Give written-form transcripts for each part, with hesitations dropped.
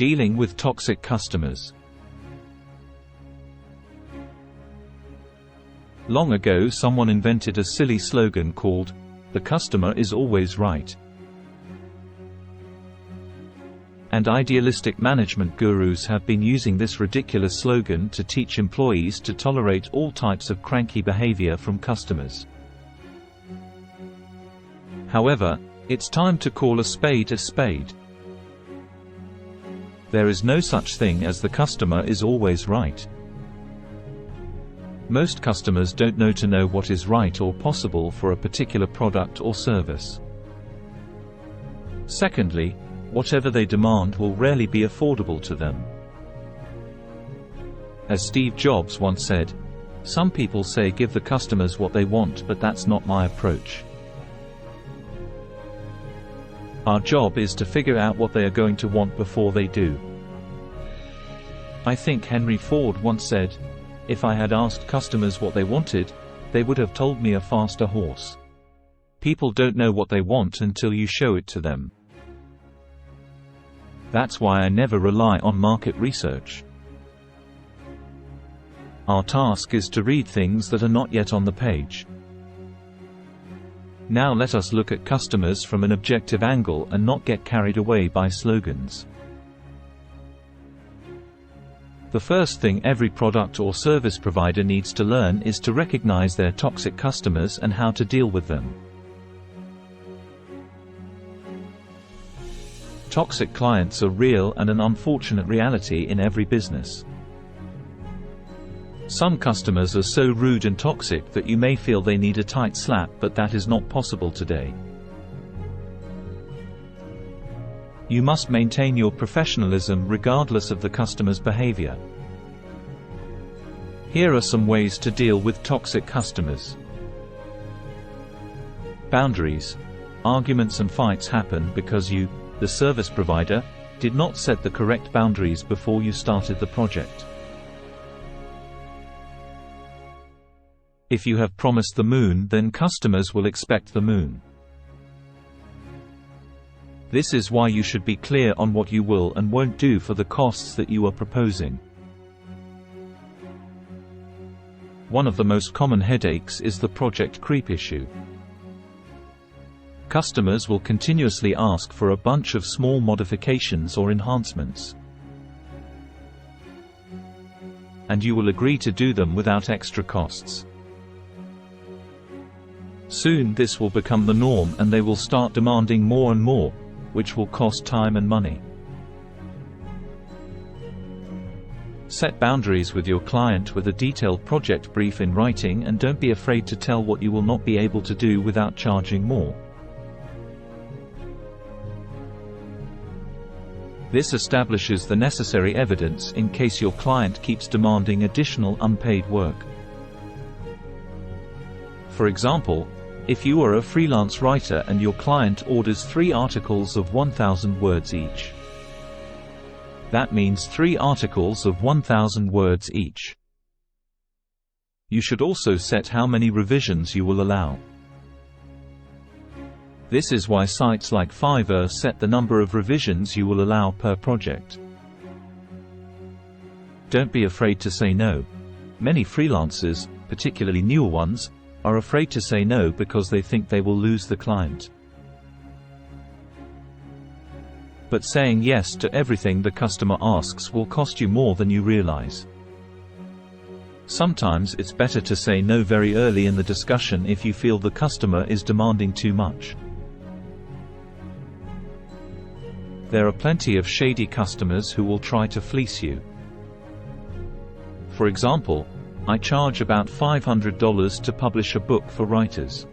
Dealing with toxic customers. Long ago, someone invented a silly slogan called, "The customer is always right." And idealistic management gurus have been using this ridiculous slogan to teach employees to tolerate all types of cranky behavior from customers. However, it's time to call a spade a spade. There is no such thing as the customer is always right. Most customers don't know what is right or possible for a particular product or service. Secondly, whatever they demand will rarely be affordable to them. As Steve Jobs once said, "Some people say give the customers what they want, but that's not my approach." Our job is to figure out what they are going to want before they do. I think Henry Ford once said, "If I had asked customers what they wanted, they would have told me a faster horse." People don't know what they want until you show it to them. That's why I never rely on market research. Our task is to read things that are not yet on the page. Now let us look at customers from an objective angle and not get carried away by slogans. The first thing every product or service provider needs to learn is to recognize their toxic customers and how to deal with them. Toxic clients are real and an unfortunate reality in every business. Some customers are so rude and toxic that you may feel they need a tight slap, but that is not possible today. You must maintain your professionalism regardless of the customer's behavior. Here are some ways to deal with toxic customers. Boundaries. Arguments and fights happen because you, the service provider, did not set the correct boundaries before you started the project. If you have promised the moon, then customers will expect the moon. This is why you should be clear on what you will and won't do for the costs that you are proposing. One of the most common headaches is the project creep issue. Customers will continuously ask for a bunch of small modifications or enhancements, and you will agree to do them without extra costs. Soon this will become the norm and they will start demanding more and more, which will cost time and money. Set boundaries with your client with a detailed project brief in writing, and don't be afraid to tell what you will not be able to do without charging more. This establishes the necessary evidence in case your client keeps demanding additional unpaid work. For example, if you are a freelance writer and your client orders 3 articles of 1,000 words each, that means 3 articles of 1,000 words each. You should also set how many revisions you will allow. This is why sites like Fiverr set the number of revisions you will allow per project. Don't be afraid to say no. Many freelancers, particularly newer ones, are afraid to say no because they think they will lose the client. But saying yes to everything the customer asks will cost you more than you realize. Sometimes it's better to say no very early in the discussion if you feel the customer is demanding too much. There are plenty of shady customers who will try to fleece you. For example, I charge about $500 to publish a book for writers.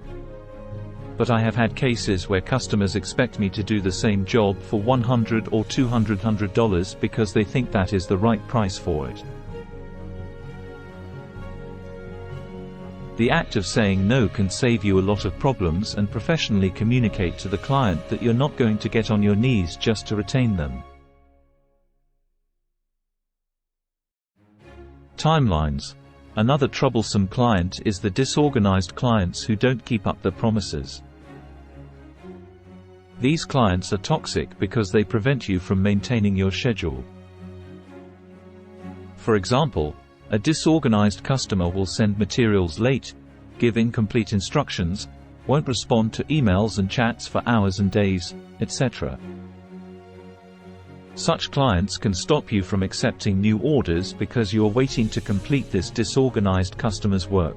But I have had cases where customers expect me to do the same job for $100 or $200 because they think that is the right price for it. The act of saying no can save you a lot of problems and professionally communicate to the client that you're not going to get on your knees just to retain them. Timelines. Another troublesome client is the disorganized clients who don't keep up their promises. These clients are toxic because they prevent you from maintaining your schedule. For example, a disorganized customer will send materials late, give incomplete instructions, won't respond to emails and chats for hours and days, etc. Such clients can stop you from accepting new orders because you are waiting to complete this disorganized customer's work.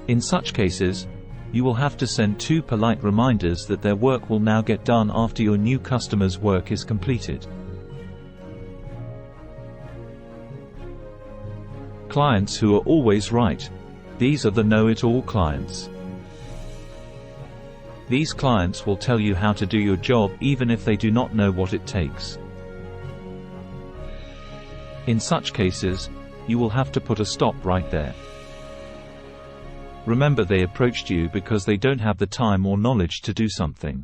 In such cases, you will have to send 2 polite reminders that their work will now get done after your new customer's work is completed. Clients who are always right. These are the know-it-all clients. These clients will tell you how to do your job even if they do not know what it takes. In such cases, you will have to put a stop right there. Remember, they approached you because they don't have the time or knowledge to do something.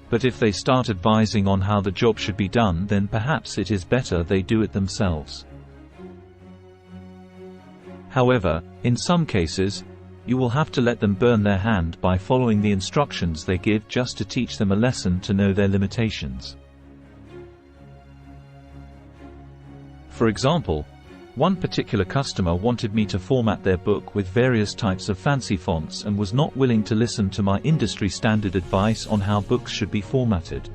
But if they start advising on how the job should be done, then perhaps it is better they do it themselves. However, in some cases, you will have to let them burn their hand by following the instructions they give just to teach them a lesson to know their limitations. For example, one particular customer wanted me to format their book with various types of fancy fonts and was not willing to listen to my industry standard advice on how books should be formatted.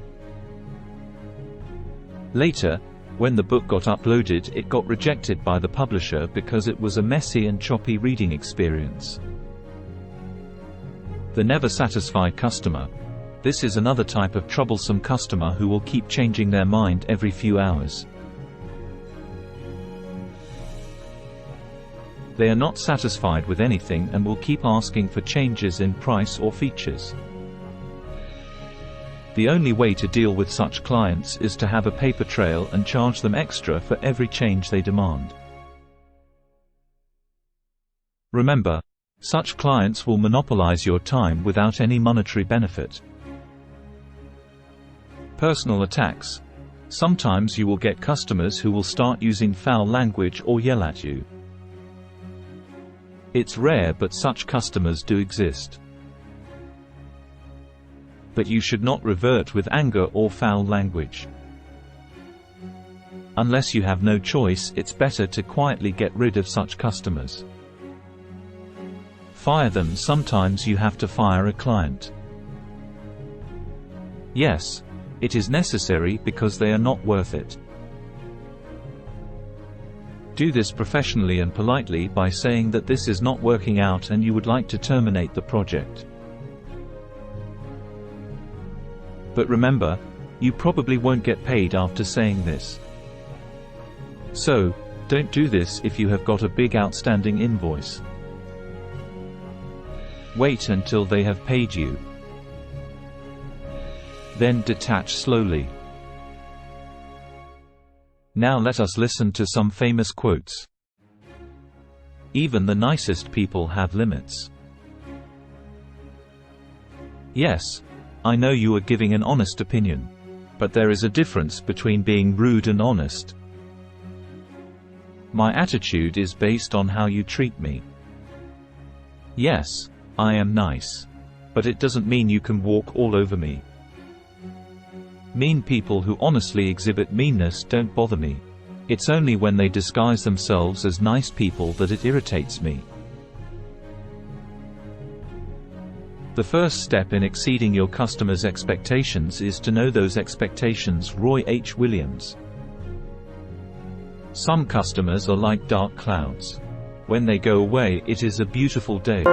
Later, when the book got uploaded, it got rejected by the publisher because it was a messy and choppy reading experience. The never satisfied customer. This is another type of troublesome customer who will keep changing their mind every few hours. They are not satisfied with anything and will keep asking for changes in price or features. The only way to deal with such clients is to have a paper trail and charge them extra for every change they demand. Remember, such clients will monopolize your time without any monetary benefit. Personal attacks. Sometimes you will get customers who will start using foul language or yell at you. It's rare, but such customers do exist. But you should not revert with anger or foul language. Unless you have no choice, it's better to quietly get rid of such customers. Fire them. Sometimes you have to fire a client. Yes, it is necessary because they are not worth it. Do this professionally and politely by saying that this is not working out and you would like to terminate the project. But remember, you probably won't get paid after saying this. So, don't do this if you have got a big outstanding invoice. Wait until they have paid you. Then detach slowly. Now let us listen to some famous quotes. Even the nicest people have limits. Yes, I know you are giving an honest opinion. But there is a difference between being rude and honest. My attitude is based on how you treat me. Yes, I am nice. But it doesn't mean you can walk all over me. Mean people who honestly exhibit meanness don't bother me. It's only when they disguise themselves as nice people that it irritates me. The first step in exceeding your customers' expectations is to know those expectations. Roy H. Williams. Some customers are like dark clouds. When they go away, it is a beautiful day.